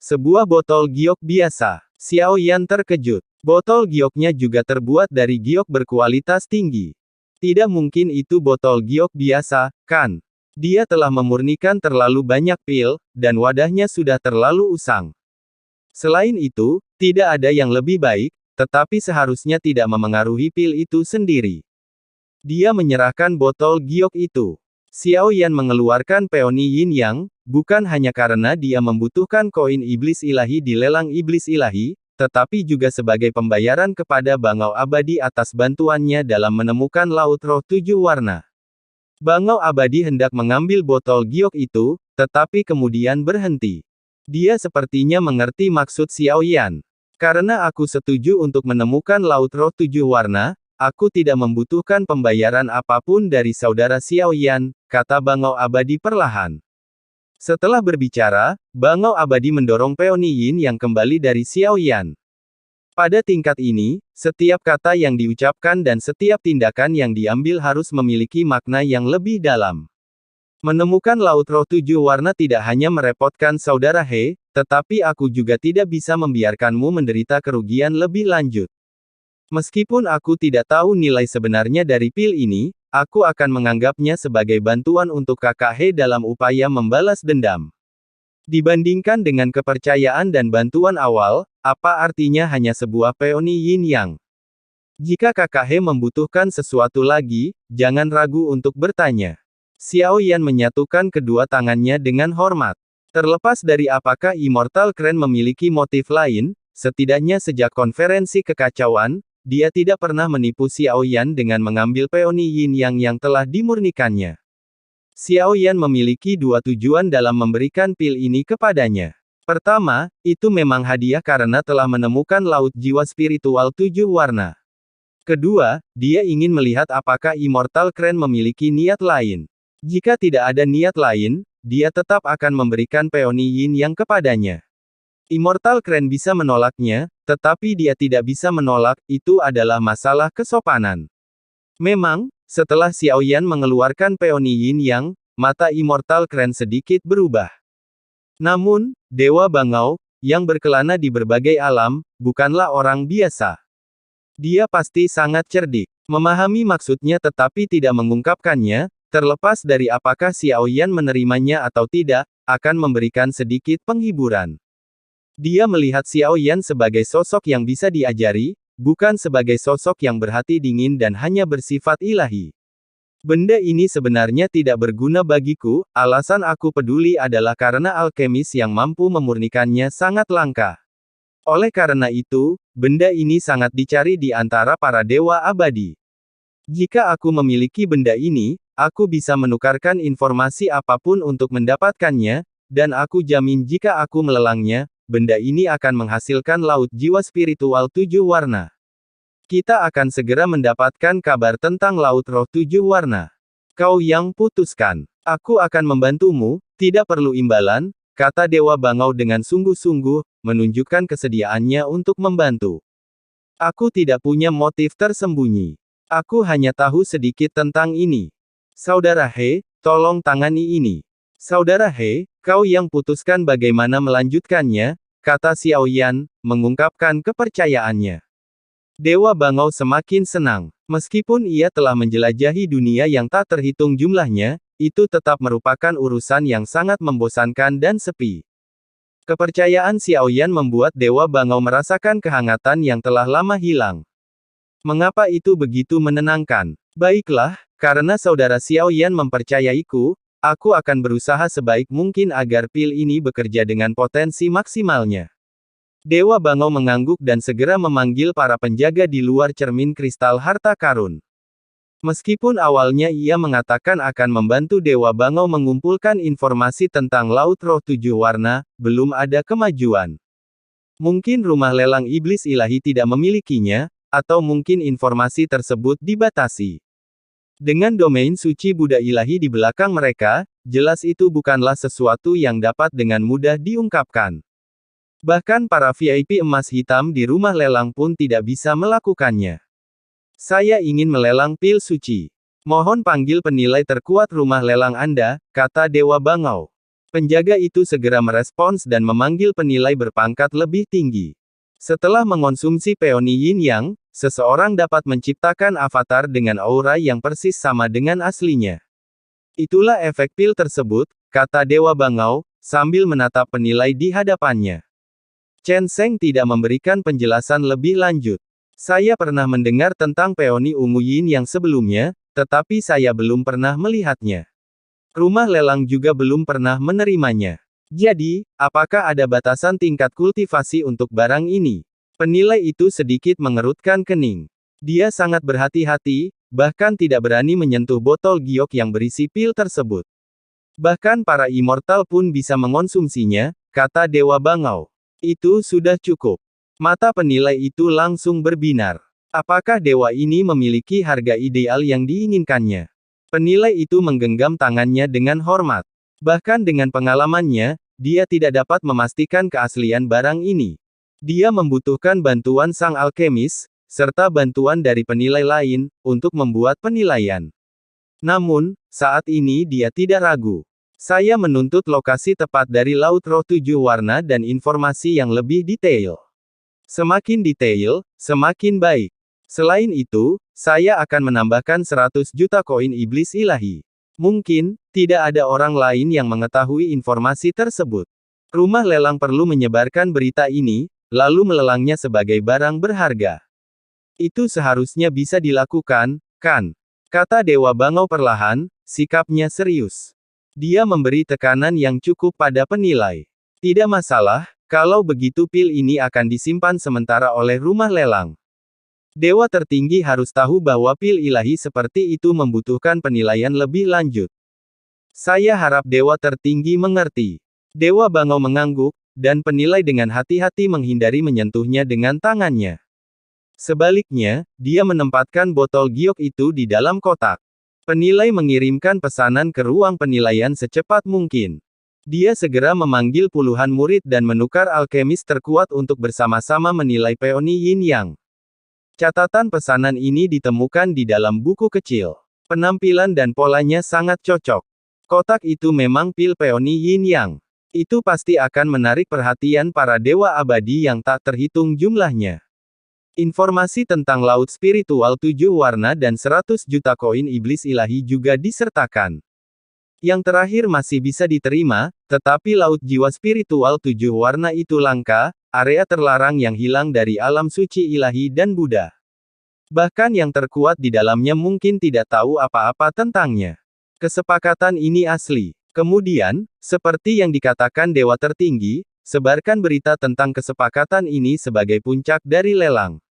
Sebuah botol giok biasa. Xiao Yan terkejut. Botol gioknya juga terbuat dari giok berkualitas tinggi. Tidak mungkin itu botol giok biasa, kan? Dia telah memurnikan terlalu banyak pil, dan wadahnya sudah terlalu usang. Selain itu, tidak ada yang lebih baik, tetapi seharusnya tidak memengaruhi pil itu sendiri. Dia menyerahkan botol giok itu. Xiao Yan mengeluarkan peoni yin yang, bukan hanya karena dia membutuhkan koin iblis ilahi di lelang iblis ilahi, tetapi juga sebagai pembayaran kepada Bangau Abadi atas bantuannya dalam menemukan Laut Roh 7 warna. Bangau Abadi hendak mengambil botol giok itu, tetapi kemudian berhenti. Dia sepertinya mengerti maksud Xiao Yan. Karena aku setuju untuk menemukan Laut Roh 7 warna, aku tidak membutuhkan pembayaran apapun dari saudara Xiao Yan, kata Bangau Abadi perlahan. Setelah berbicara, Bangau Abadi mendorong peoni yin yang kembali dari Xiao Yan. Pada tingkat ini, setiap kata yang diucapkan dan setiap tindakan yang diambil harus memiliki makna yang lebih dalam. Menemukan Laut Roh 7 warna tidak hanya merepotkan saudara He, tetapi aku juga tidak bisa membiarkanmu menderita kerugian lebih lanjut. Meskipun aku tidak tahu nilai sebenarnya dari pil ini, aku akan menganggapnya sebagai bantuan untuk kakak He dalam upaya membalas dendam. Dibandingkan dengan kepercayaan dan bantuan awal, apa artinya hanya sebuah peoni yin yang? Jika kakak He membutuhkan sesuatu lagi, jangan ragu untuk bertanya. Xiao Yan menyatukan kedua tangannya dengan hormat. Terlepas dari apakah Immortal Clan memiliki motif lain, setidaknya sejak konferensi kekacauan, dia tidak pernah menipu Xiao Yan dengan mengambil peoni yin yang telah dimurnikannya. Xiao Yan memiliki dua tujuan dalam memberikan pil ini kepadanya. Pertama, itu memang hadiah karena telah menemukan laut jiwa spiritual 7 warna. Kedua, dia ingin melihat apakah Immortal Clan memiliki niat lain. Jika tidak ada niat lain, dia tetap akan memberikan peoni yin yang kepadanya. Immortal Clan bisa menolaknya, tetapi dia tidak bisa menolak, itu adalah masalah kesopanan. Memang, setelah Xiao Yan mengeluarkan peoni yin yang, mata Immortal Clan sedikit berubah. Namun, Dewa Bangau, yang berkelana di berbagai alam, bukanlah orang biasa. Dia pasti sangat cerdik, memahami maksudnya tetapi tidak mengungkapkannya, terlepas dari apakah Xiao Yan menerimanya atau tidak, akan memberikan sedikit penghiburan. Dia melihat Xiao Yan sebagai sosok yang bisa diajari, bukan sebagai sosok yang berhati dingin dan hanya bersifat ilahi. Benda ini sebenarnya tidak berguna bagiku, alasan aku peduli adalah karena alkemis yang mampu memurnikannya sangat langka. Oleh karena itu, benda ini sangat dicari di antara para dewa abadi. Jika aku memiliki benda ini, aku bisa menukarkan informasi apapun untuk mendapatkannya, dan aku jamin jika aku melelangnya, benda ini akan menghasilkan laut jiwa spiritual 7 warna. Kita akan segera mendapatkan kabar tentang Laut Roh 7 warna. Kau yang putuskan. Aku akan membantumu, tidak perlu imbalan, kata Dewa Bangau dengan sungguh-sungguh, menunjukkan kesediaannya untuk membantu. Aku tidak punya motif tersembunyi. Aku hanya tahu sedikit tentang ini. Saudara He, tolong tangani ini. Saudara He, kau yang putuskan bagaimana melanjutkannya, kata Xiao Yan, mengungkapkan kepercayaannya. Dewa Bangau semakin senang. Meskipun ia telah menjelajahi dunia yang tak terhitung jumlahnya, itu tetap merupakan urusan yang sangat membosankan dan sepi. Kepercayaan Xiao Yan membuat Dewa Bangau merasakan kehangatan yang telah lama hilang. Mengapa itu begitu menenangkan? Baiklah, karena saudara Xiao Yan mempercayaiku, aku akan berusaha sebaik mungkin agar pil ini bekerja dengan potensi maksimalnya. Dewa Bangau mengangguk dan segera memanggil para penjaga di luar cermin kristal harta karun. Meskipun awalnya ia mengatakan akan membantu Dewa Bangau mengumpulkan informasi tentang Laut Roh 7 warna, belum ada kemajuan. Mungkin rumah lelang iblis ilahi tidak memilikinya, atau mungkin informasi tersebut dibatasi. Dengan domain suci Buddha ilahi di belakang mereka, jelas itu bukanlah sesuatu yang dapat dengan mudah diungkapkan. Bahkan para VIP emas hitam di rumah lelang pun tidak bisa melakukannya. Saya ingin melelang pil suci. Mohon panggil penilai terkuat rumah lelang Anda, kata Dewa Bangau. Penjaga itu segera merespons dan memanggil penilai berpangkat lebih tinggi. Setelah mengonsumsi peoni yin yang, seseorang dapat menciptakan avatar dengan aura yang persis sama dengan aslinya. Itulah efek pil tersebut, kata Dewa Bangau, sambil menatap penilai di hadapannya. Chen Sheng tidak memberikan penjelasan lebih lanjut. Saya pernah mendengar tentang peoni ungu yin yang sebelumnya, tetapi saya belum pernah melihatnya. Rumah lelang juga belum pernah menerimanya. Jadi, apakah ada batasan tingkat kultivasi untuk barang ini? Penilai itu sedikit mengerutkan kening. Dia sangat berhati-hati, bahkan tidak berani menyentuh botol giok yang berisi pil tersebut. Bahkan para immortal pun bisa mengonsumsinya, kata Dewa Bangau. Itu sudah cukup. Mata penilai itu langsung berbinar. Apakah dewa ini memiliki harga ideal yang diinginkannya? Penilai itu menggenggam tangannya dengan hormat. Bahkan dengan pengalamannya, dia tidak dapat memastikan keaslian barang ini. Dia membutuhkan bantuan sang alkemis, serta bantuan dari penilai lain, untuk membuat penilaian. Namun, saat ini dia tidak ragu. Saya menuntut lokasi tepat dari Laut Roh 7 Warna dan informasi yang lebih detail. Semakin detail, semakin baik. Selain itu, saya akan menambahkan 100 juta koin iblis ilahi. Mungkin, tidak ada orang lain yang mengetahui informasi tersebut. Rumah lelang perlu menyebarkan berita ini, lalu melelangnya sebagai barang berharga. Itu seharusnya bisa dilakukan, kan? Kata Dewa Bangau perlahan, sikapnya serius. Dia memberi tekanan yang cukup pada penilai. Tidak masalah, kalau begitu pil ini akan disimpan sementara oleh rumah lelang. Dewa tertinggi harus tahu bahwa pil ilahi seperti itu membutuhkan penilaian lebih lanjut. Saya harap Dewa tertinggi mengerti. Dewa Bangau mengangguk, dan penilai dengan hati-hati menghindari menyentuhnya dengan tangannya. Sebaliknya, dia menempatkan botol giok itu di dalam kotak. Penilai mengirimkan pesanan ke ruang penilaian secepat mungkin. Dia segera memanggil puluhan murid dan menukar alkemis terkuat untuk bersama-sama menilai peoni yin yang. Catatan pesanan ini ditemukan di dalam buku kecil. Penampilan dan polanya sangat cocok. Kotak itu memang pil peoni yin yang. Itu pasti akan menarik perhatian para dewa abadi yang tak terhitung jumlahnya. Informasi tentang laut spiritual 7 warna dan 100 juta koin iblis ilahi juga disertakan. Yang terakhir masih bisa diterima, tetapi laut jiwa spiritual 7 warna itu langka, area terlarang yang hilang dari alam suci ilahi dan Buddha. Bahkan yang terkuat di dalamnya mungkin tidak tahu apa-apa tentangnya. Kesepakatan ini asli. Kemudian, seperti yang dikatakan dewa tertinggi, sebarkan berita tentang kesepakatan ini sebagai puncak dari lelang.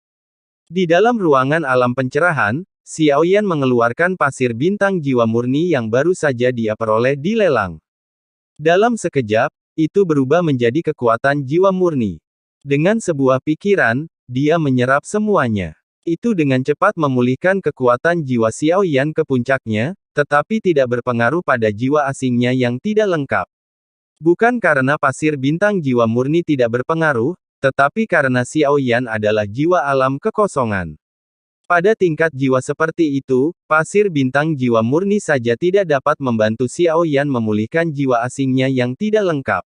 Di dalam ruangan alam pencerahan, Xiaoyan mengeluarkan pasir bintang jiwa murni yang baru saja dia peroleh di lelang. Dalam sekejap, itu berubah menjadi kekuatan jiwa murni. Dengan sebuah pikiran, dia menyerap semuanya. Itu dengan cepat memulihkan kekuatan jiwa Xiaoyan ke puncaknya, tetapi tidak berpengaruh pada jiwa asingnya yang tidak lengkap. Bukan karena pasir bintang jiwa murni tidak berpengaruh, tetapi karena Xiaoyan adalah jiwa alam kekosongan. Pada tingkat jiwa seperti itu, pasir bintang jiwa murni saja tidak dapat membantu Xiaoyan memulihkan jiwa asingnya yang tidak lengkap.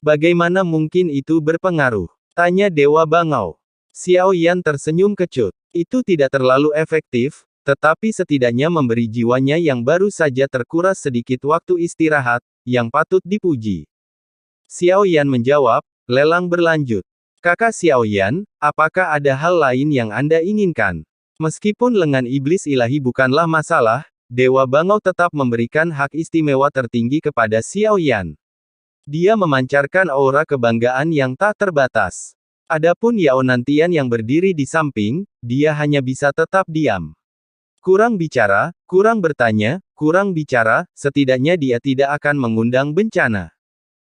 Bagaimana mungkin itu berpengaruh? Tanya Dewa Bangau. Xiaoyan tersenyum kecut. Itu tidak terlalu efektif, tetapi setidaknya memberi jiwanya yang baru saja terkuras sedikit waktu istirahat, yang patut dipuji. Xiaoyan menjawab, lelang berlanjut. Kakak Xiaoyan, apakah ada hal lain yang Anda inginkan? Meskipun lengan iblis ilahi bukanlah masalah, Dewa Bangau tetap memberikan hak istimewa tertinggi kepada Xiaoyan. Dia memancarkan aura kebanggaan yang tak terbatas. Adapun Yao Nantian yang berdiri di samping, dia hanya bisa tetap diam. Kurang bicara, kurang bertanya, kurang bicara, setidaknya dia tidak akan mengundang bencana.